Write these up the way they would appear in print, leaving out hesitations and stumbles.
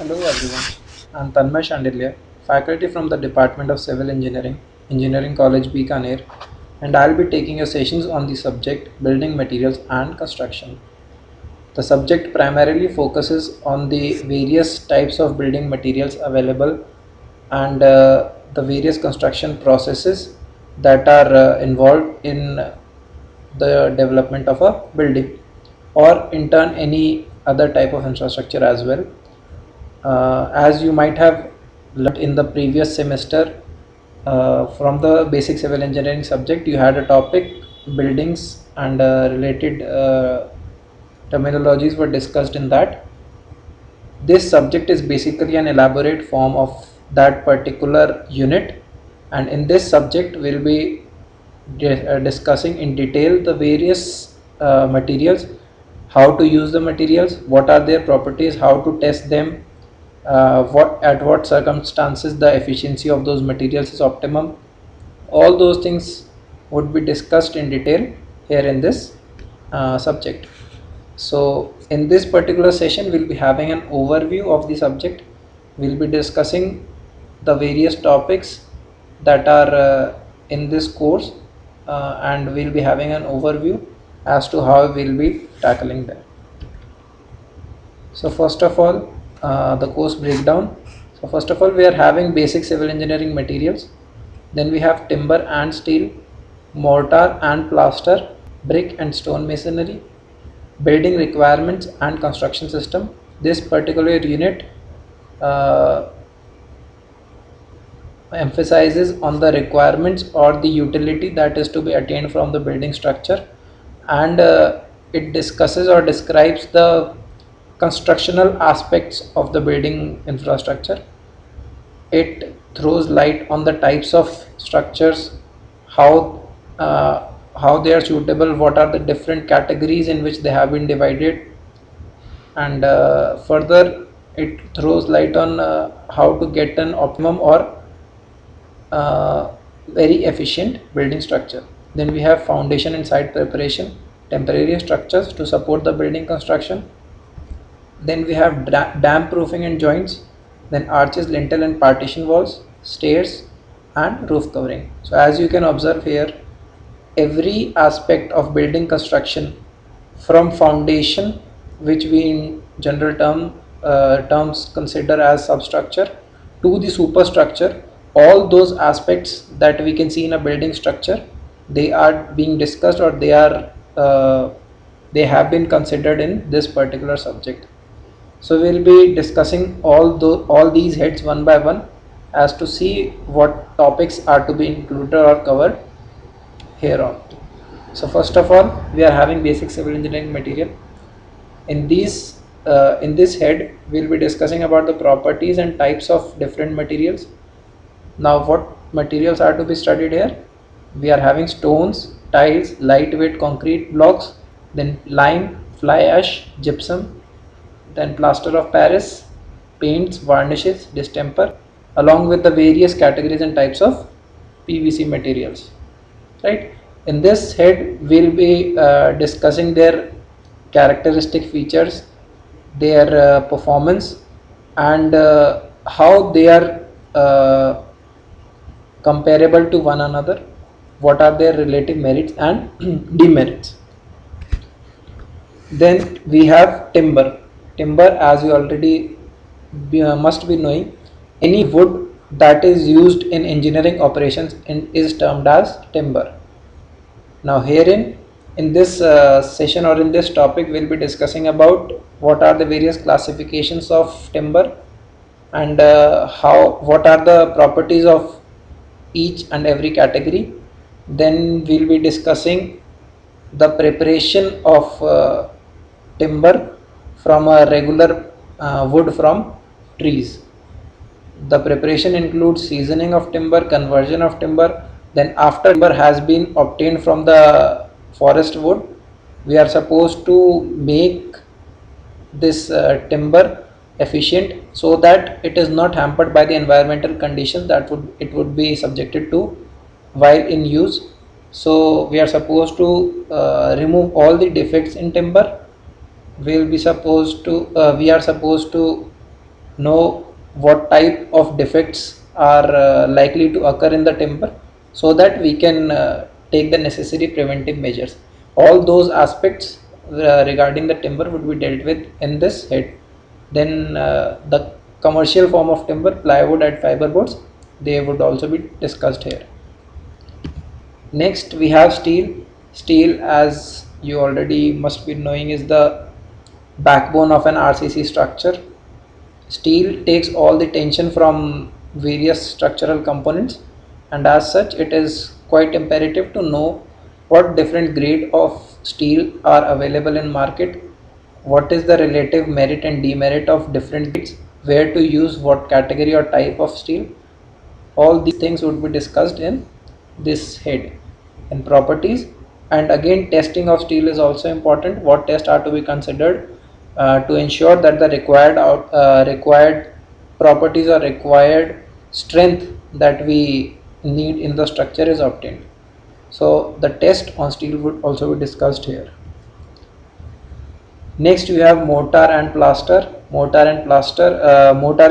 Hello everyone, I'm Tanmay Shandilya, faculty from the Department of Civil Engineering, Engineering College Bikaner, and I'll be taking your sessions on the subject Building Materials and Construction. The subject primarily focuses on the various types of building materials available and the various construction processes that are involved in the development of a building or in turn any other type of infrastructure as well. As you might have learned in the previous semester from the basic civil engineering subject, you had a topic buildings and related terminologies were discussed in that. This subject is basically an elaborate form of that particular unit, and in this subject we'll be discussing in detail the various materials, how to use the materials, what are their properties, how to test them, what at what circumstances the efficiency of those materials is optimum. All those things would be discussed in detail here in this subject. So in this particular session we'll be having an overview of the subject. We'll be discussing the various topics that are in this course, and we'll be having an overview as to how we'll be tackling them. So first of all, the course breakdown. So first of all, we are having basic civil engineering materials. Then we have timber and steel, mortar and plaster, brick and stone masonry, building requirements and construction system. This particular unit uh, emphasizes on the requirements or the utility that is to be attained from the building structure, and it discusses or describes the constructional aspects of the building infrastructure. It throws light on the types of structures, how how they are suitable, what are the different categories in which they have been divided, and further it throws light on how to get an optimum or very efficient building structure. Then we have foundation and site preparation, temporary structures to support the building construction. Then we have dam proofing and joints, then arches, lintel and partition walls, stairs and roof covering. So as you can observe here, every aspect of building construction, from foundation, which we in general terms consider as substructure, to the superstructure, all those aspects that we can see in a building structure, they are being discussed, or they have been considered in this particular subject. So we'll be discussing all these heads one by one as to see what topics are to be included or covered here on. So first of all, we are having basic civil engineering material. In this head, we'll be discussing about the properties and types of different materials. Now, what materials are to be studied here? We are having stones, tiles, lightweight concrete blocks, then lime, fly ash, gypsum, then plaster of Paris, paints, varnishes, distemper, along with the various categories and types of PVC materials. Right? In this head, we'll be discussing their characteristic features, their performance, and how they are comparable to one another, what are their relative merits and demerits. Then we have timber. Timber, as you already must be knowing, any wood that is used in engineering operations is termed as timber. Now herein, in this session or in this topic, we'll be discussing about what are the various classifications of timber, and how what are the properties of each and every category. Then we'll be discussing the preparation of timber from a regular wood from trees. The preparation includes seasoning of timber, conversion of timber. Then after timber has been obtained from the forest wood, we are supposed to make this timber efficient so that it is not hampered by the environmental conditions that would be subjected to while in use. So we are supposed to remove all the defects in timber. We are supposed to know what type of defects are likely to occur in the timber, so that we can take the necessary preventive measures. All those aspects regarding the timber would be dealt with in this head. Then the commercial form of timber, plywood and fiberboards, they would also be discussed here. Next we have steel. Steel, as you already must be knowing, is the backbone of an RCC structure. Steel takes all the tension from various structural components, and as such it is quite imperative to know what different grade of steel are available in market, what is the relative merit and demerit of different grades, where to use what category or type of steel. All these things would be discussed in this head. And properties, and again testing of steel is also important. What tests are to be considered to ensure that the required properties or required strength that we need in the structure is obtained. So the test on steel would also be discussed here. Next we have mortar and plaster. Mortar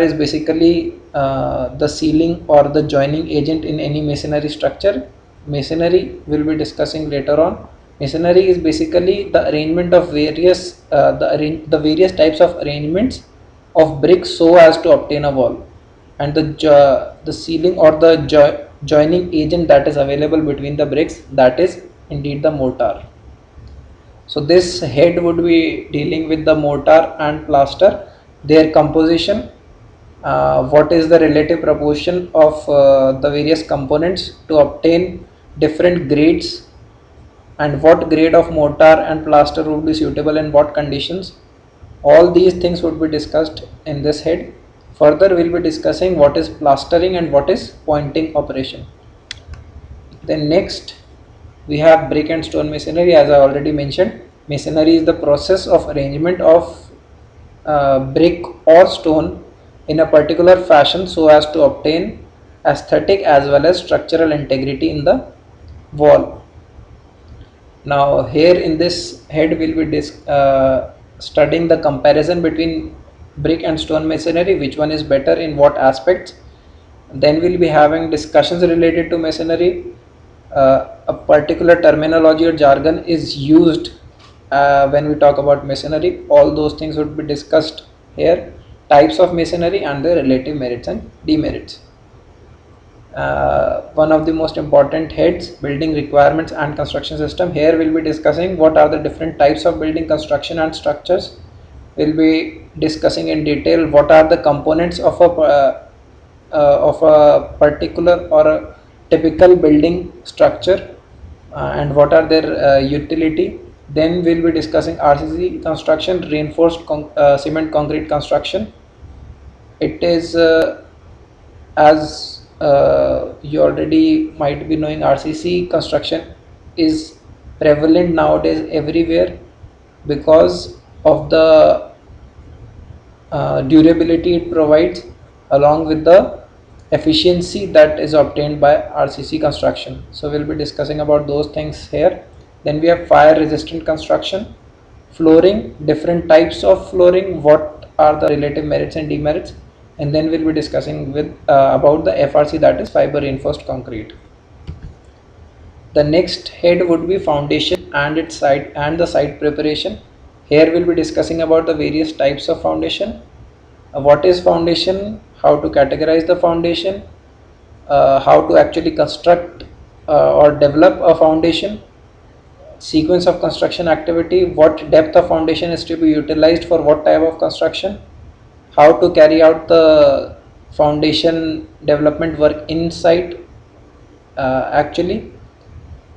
is basically the sealing or the joining agent in any masonry structure. Masonry will be discussing later on. Masonry is basically the arrangement of the various types of arrangements of bricks so as to obtain a wall, and the sealing or the joining agent that is available between the bricks, that is indeed the mortar. So this head would be dealing with the mortar and plaster, their composition, what is the relative proportion of the various components to obtain different grades, and what grade of mortar and plaster would be suitable in what conditions. All these things would be discussed in this head. Further we will be discussing what is plastering and what is pointing operation. Then next we have brick and stone masonry. As I already mentioned, masonry is the process of arrangement of brick or stone in a particular fashion so as to obtain aesthetic as well as structural integrity in the wall. Now here in this head we will be studying the comparison between brick and stone masonry, which one is better in what aspects. Then we'll be having discussions related to masonry. A particular terminology or jargon is used when we talk about masonry. All those things would be discussed here. Types of masonry and their relative merits and demerits. One of the most important heads, building requirements and construction system. Here we'll be discussing what are the different types of building construction and structures. We'll be discussing in detail what are the components of a particular or a typical building structure, and what are their utility. Then we'll be discussing RCC construction, reinforced cement concrete construction. It is as you already might be knowing, RCC construction is prevalent nowadays everywhere because of the durability it provides, along with the efficiency that is obtained by RCC construction. So we'll be discussing about those things here. Then we have fire resistant construction, flooring, different types of flooring, what are the relative merits and demerits, and then we'll be discussing with about the FRC, that is fiber reinforced concrete. The next head would be foundation and its site and the site preparation. Here we'll be discussing about the various types of foundation, what is foundation, how to categorize the foundation, how to actually construct or develop a foundation, sequence of construction activity, what depth of foundation is to be utilized for what type of construction, how to carry out the foundation development work inside actually.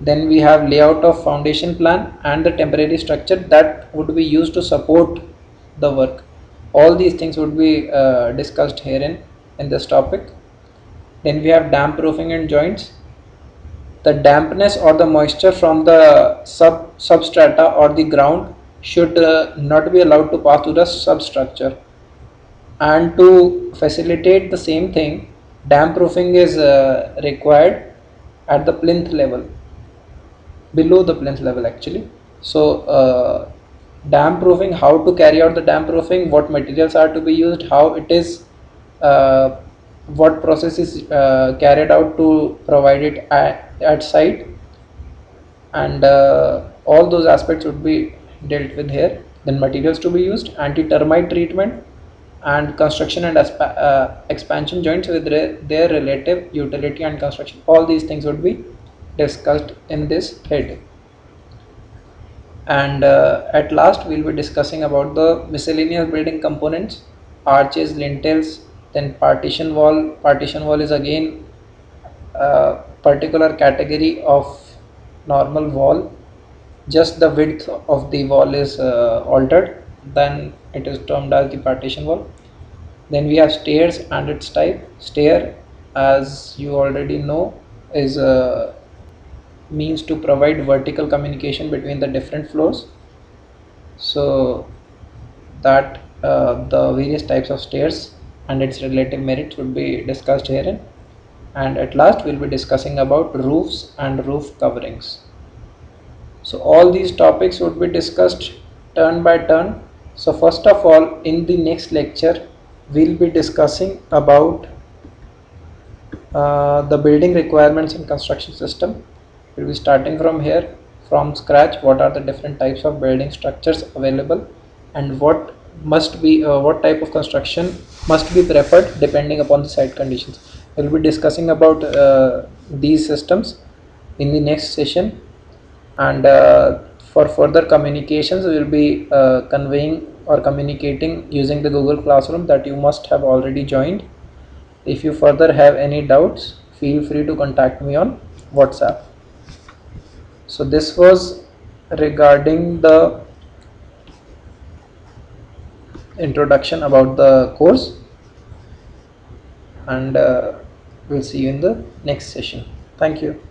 Then we have layout of foundation plan and the temporary structure that would be used to support the work. All these things would be discussed herein in this topic. Then we have damp proofing and joints. The dampness or the moisture from the substrata or the ground should not be allowed to pass to the substructure. And to facilitate the same thing, damp proofing is required at the plinth level, below the plinth level actually. So Dam proofing, how to carry out the dam proofing, what materials are to be used, how it is, uh, what process is carried out to provide it at site, and all those aspects would be dealt with here. Then materials to be used, anti-termite treatment, and construction and expansion joints with their relative utility and construction. All these things would be discussed in this head. And at last we'll be discussing about the miscellaneous building components, arches, lintels, then partition wall is again a particular category of normal wall, just the width of the wall is altered, then it is termed as the partition wall. Then we have stairs and its type. Stair, as you already know, is a means to provide vertical communication between the different floors. So that the various types of stairs and its relative merits would be discussed herein. And at last we'll be discussing about roofs and roof coverings. So all these topics would be discussed turn by turn. So first of all, in the next lecture we'll be discussing about the building requirements and construction system. We'll be starting from here, from scratch, what are the different types of building structures available, and what type of construction must be preferred depending upon the site conditions. We'll be discussing about these systems in the next session. And for further communications, we will be conveying or communicating using the Google Classroom that you must have already joined. If you further have any doubts, feel free to contact me on WhatsApp. So this was regarding the introduction about the course, and we'll see you in the next session. Thank you.